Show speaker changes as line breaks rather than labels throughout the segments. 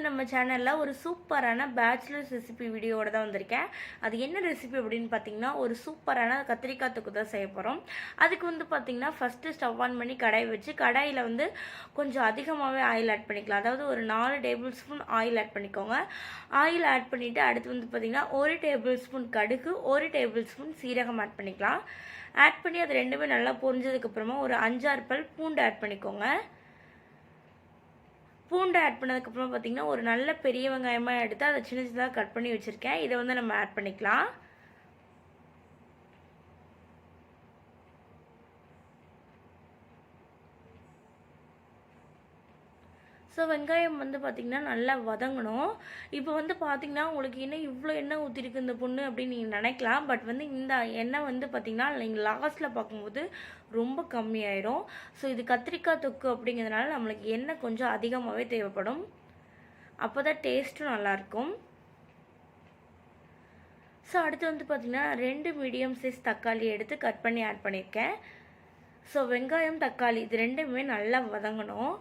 நம்ம சேனல்ல ஒரு சூப்பரான பேச்சுலர்ஸ் ரெசிபி வீடியோவோட தான் வந்திருக்கேன். அது என்ன ரெசிபி அப்படின்னு பார்த்தீங்கன்னா, ஒரு சூப்பரான கத்திரிக்காய் தொக்கு தான் செய்ய போகிறோம். அதுக்கு பார்த்தீங்கன்னா, ஃபஸ்ட்டு ஸ்டவ் ஆன் பண்ணி கடாய் வச்சு, கடாயில் கொஞ்சம் அதிகமாகவே ஆயில் ஆட் பண்ணிக்கலாம். அதாவது ஒரு 4 டேபிள் ஸ்பூன் ஆயில் ஆட் பண்ணிக்கோங்க. ஆயில் ஆட் பண்ணிவிட்டு அடுத்து பார்த்தீங்கன்னா 1 டேபிள் ஸ்பூன் கடுகு, 1 டேபிள் ஸ்பூன் சீரகம் ஆட் பண்ணிக்கலாம். ஆட் பண்ணி அது ரெண்டுமே நல்லா பொரிஞ்சதுக்கப்புறமா ஒரு 5-6 பல் பூண்டு ஆட் பண்ணிக்கோங்க. பூண்டை ஆட் பண்ணதுக்கப்புறம் பார்த்திங்கன்னா ஒரு நல்ல பெரிய வெங்காயமாக எடுத்து அதை சின்ன சின்னதாக கட் பண்ணி வச்சுருக்கேன். இதை நம்ம ஆட் பண்ணிக்கலாம். ஸோ வெங்காயம் பார்த்திங்கன்னா நல்லா வதங்கணும். இப்போ பார்த்திங்கன்னா உங்களுக்கு என்ன இவ்வளோ எண்ணெய் ஊற்றிருக்கு இந்த பொண்ணு அப்படின்னு நீங்கள் நினைக்கலாம். பட் இந்த எண்ணெய் பார்த்திங்கன்னா நீங்கள் லாஸ்ட்டில் பார்க்கும்போது ரொம்ப கம்மியாயிடும். ஸோ இது கத்திரிக்காய் தொக்கு அப்படிங்கிறதுனால நம்மளுக்கு எண்ணெய் கொஞ்சம் அதிகமாகவே தேவைப்படும். அப்போ தான் டேஸ்ட்டும் நல்லாயிருக்கும். ஸோ அடுத்து பார்த்திங்கன்னா 2 மீடியம் சைஸ் தக்காளி எடுத்து கட் பண்ணி ஆட் பண்ணியிருக்கேன். ஸோ வெங்காயம் தக்காளி இது ரெண்டுமே நல்லா வதங்கணும்.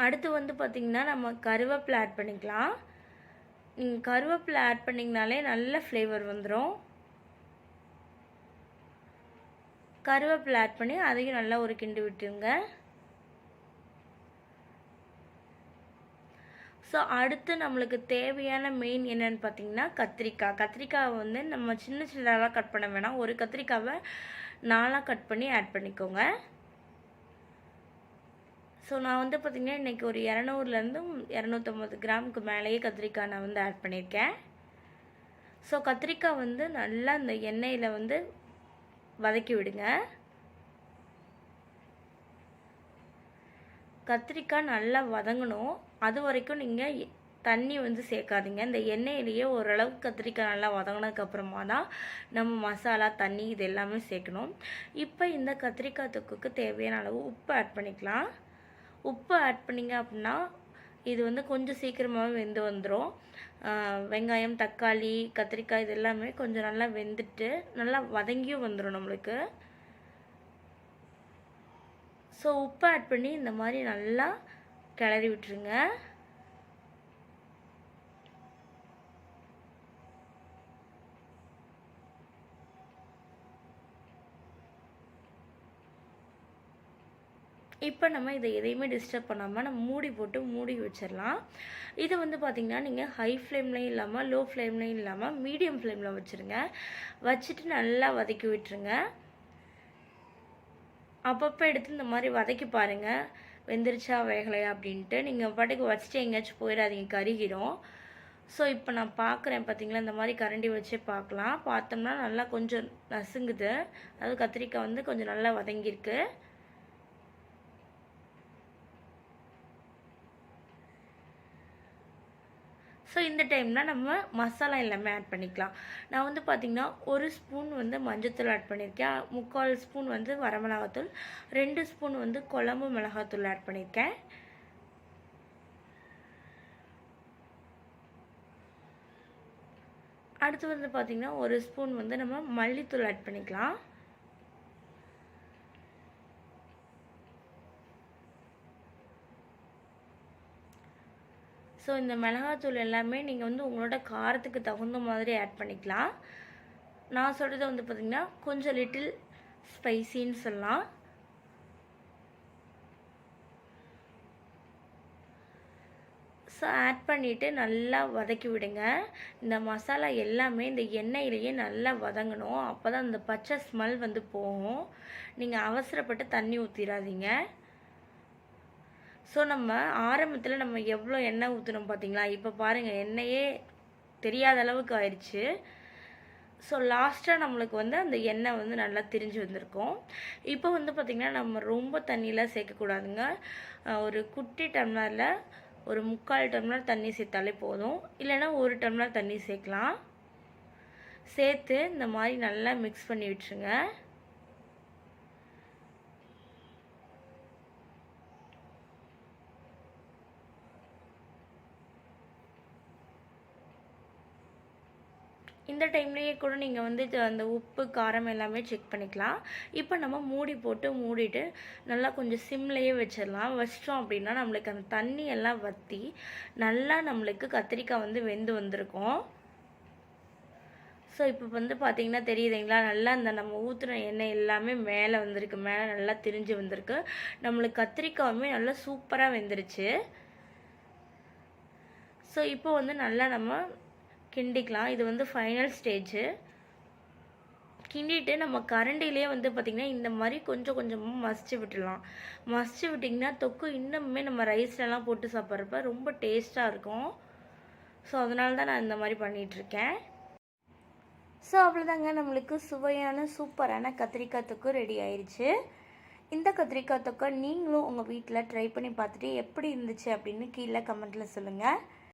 அடுத்து பார்த்திங்கன்னா நம்ம கருவேப்பிலை ஆட் பண்ணிக்கலாம். நீங்கள் கருவேப்பிலை ஆட் பண்ணிங்கனாலே நல்ல ஃப்ளேவர் வந்துடும். கருவேப்பிலை ஆட் பண்ணி அதையும் நல்லா ஒரு கிண்டு விட்டுருங்க. ஸோ அடுத்து நம்மளுக்கு தேவையான மெயின் என்னென்னு பார்த்தீங்கன்னா கத்திரிக்காவை நம்ம சின்ன சின்னதாக கட் பண்ண வேணாம். ஒரு கத்திரிக்காவை 4 கட் பண்ணி ஆட் பண்ணிக்கோங்க. ஸோ நான் பார்த்திங்கன்னா இன்றைக்கி ஒரு 200லேருந்து 250 கிராமுக்கு மேலேயே கத்திரிக்காய் நான் ஆட் பண்ணியிருக்கேன். ஸோ கத்திரிக்காய் நல்லா இந்த எண்ணெயில் வதக்கி விடுங்க. கத்திரிக்காய் நல்லா வதங்கணும். அது வரைக்கும் நீங்கள் தண்ணி சேர்க்காதீங்க. இந்த எண்ணெயிலேயே ஓரளவுக்கு கத்திரிக்காய் நல்லா வதங்கினதுக்கப்புறமா தான் நம்ம மசாலா தண்ணி இது எல்லாமே சேர்க்கணும். இப்போ இந்த கத்திரிக்காய் தொக்குக்கு தேவையான அளவு உப்பு ஆட் பண்ணிக்கலாம். உப்பு ஆட் பண்ணிங்க அப்படின்னா இது கொஞ்சம் சீக்கிரமாகவே வெந்து வந்துடும். வெங்காயம் தக்காளி கத்திரிக்காய் இது எல்லாமே கொஞ்சம் நல்லா வெந்துட்டு நல்லா வதங்கியும் வந்துடும் நம்மளுக்கு. ஸோ உப்பு ஆட் பண்ணி இந்த மாதிரி நல்லா கிளறி விட்டுருங்க. இப்போ நம்ம இதை எதையுமே டிஸ்டர்ப் பண்ணாமல் நம்ம மூடி போட்டு மூடி வச்சிடலாம். இது பார்த்திங்கன்னா நீங்கள் ஹை ஃப்ளேம்லேயும் இல்லாமல் லோ ஃப்ளேம்லேயும் இல்லாமல் மீடியம் ஃப்ளேமில் வச்சுருங்க. வச்சுட்டு நல்லா வதக்கி விட்டுருங்க. அப்பப்போ எடுத்து இந்த மாதிரி வதக்கி பாருங்கள் வெந்துருச்சா வேகலையா அப்படின்ட்டு. நீங்கள் பாட்டுக்கு வச்சுட்டு எங்கேயாச்சும் போயிடாதீங்க, கருகிடும். ஸோ இப்போ நான் பார்க்குறேன் பார்த்திங்களா, இந்த மாதிரி கரண்டி வச்சே பார்க்கலாம். பார்த்தோம்னா நல்லா கொஞ்சம் நசுங்குது. அதாவது கத்திரிக்காய் கொஞ்சம் நல்லா வதங்கியிருக்கு. ஸோ இந்த டைமில் நம்ம மசாலா எல்லாமே ஆட் பண்ணிக்கலாம். நான் பார்த்திங்கன்னா 1 ஸ்பூன் மஞ்சத்தூள் ஆட் பண்ணியிருக்கேன். 3/4 ஸ்பூன் வரமிளகாத்தூள், 2 ஸ்பூன் குழம்பு மிளகாத்தூள் ஆட் பண்ணியிருக்கேன். அடுத்து பார்த்திங்கன்னா 1 ஸ்பூன் நம்ம மல்லித்தூள் ஆட் பண்ணிக்கலாம். ஸோ இந்த மிளகாத்தூள் எல்லாமே நீங்கள் உங்களோட காரத்துக்கு தகுந்த மாதிரி ஆட் பண்ணிக்கலாம். நான் சொல்கிறது பார்த்திங்கன்னா கொஞ்சம் லிட்டில் ஸ்பைசின்னு சொல்லலாம். ஸோ ஆட் பண்ணிவிட்டு நல்லா வதக்கி விடுங்க. இந்த மசாலா எல்லாமே இந்த எண்ணெயிலேயே நல்லா வதங்கணும். அப்போ தான் இந்த பச்சை ஸ்மெல் போகும். நீங்கள் அவசரப்பட்டு தண்ணி ஊற்றிடாதீங்க. ஸோ நம்ம ஆரம்பத்தில் நம்ம எவ்வளோ எண்ணெய் ஊற்றணும் பார்த்தீங்களா? இப்போ பாருங்கள் எண்ணெயே தெரியாத அளவுக்கு ஆயிடுச்சு. ஸோ லாஸ்ட்டாக நம்மளுக்கு அந்த எண்ணெய் நல்லா திரிஞ்சு வந்திருக்கும். இப்போ பார்த்திங்கன்னா நம்ம ரொம்ப தண்ணியெலாம் சேர்க்கக்கூடாதுங்க. ஒரு குட்டி டம்ளரில் ஒரு 3/4 டம்ளர் தண்ணி சேர்த்தாலே போதும். இல்லைன்னா 1 டம்ளர் தண்ணி சேர்க்கலாம். சேர்த்து இந்த மாதிரி நல்லா மிக்ஸ் பண்ணி விட்டுருங்க. இந்த டைம்லேயே கூட நீங்கள் வந்து அந்த உப்பு காரம் எல்லாமே செக் பண்ணிக்கலாம். இப்போ நம்ம மூடி போட்டு மூடிட்டு நல்லா கொஞ்சம் சிம்லேயே வச்சிடலாம். வச்சிட்டோம் அப்படின்னா நம்மளுக்கு அந்த தண்ணி எல்லாம் வற்றி நல்லா நம்மளுக்கு கத்திரிக்காய் வந்து வெந்து வந்திருக்கும். ஸோ இப்போ வந்து பார்த்திங்கன்னா தெரியுதுங்களா, நல்லா அந்த நம்ம ஊற்றுன எண்ணெய் எல்லாமே மேலே வந்திருக்கு, மேலே நல்லா திரிஞ்சு வந்திருக்கு. நம்மளுக்கு கத்திரிக்காயுமே நல்லா சூப்பராக வெந்துருச்சு. ஸோ இப்போ வந்து நல்லா நம்ம கிண்டிக்கலாம். இது வந்து ஃபைனல் ஸ்டேஜு. கிண்டிட்டு நம்ம கரண்டிலே வந்து பார்த்திங்கன்னா இந்த மாதிரி கொஞ்சம் கொஞ்சமாக மசிச்சு விட்டுடலாம். மசிச்சு விட்டிங்கன்னா தொக்கு இன்னுமே நம்ம ரைஸ்லலாம் போட்டு சாப்பிட்றப்ப ரொம்ப டேஸ்ட்டாக இருக்கும். ஸோ அதனால தான் நான் இந்த மாதிரி பண்ணிகிட்ருக்கேன். ஸோ அவ்வளோதாங்க, நம்மளுக்கு சுவையான சூப்பரான கத்திரிக்காய் தொக்கு ரெடி ஆயிடுச்சு. இந்த கத்திரிக்காய் தொக்கை நீங்களும் உங்கள் வீட்டில் ட்ரை பண்ணி பார்த்துட்டு எப்படி இருந்துச்சு அப்படின்னு கீழே கமெண்ட்டில் சொல்லுங்கள்.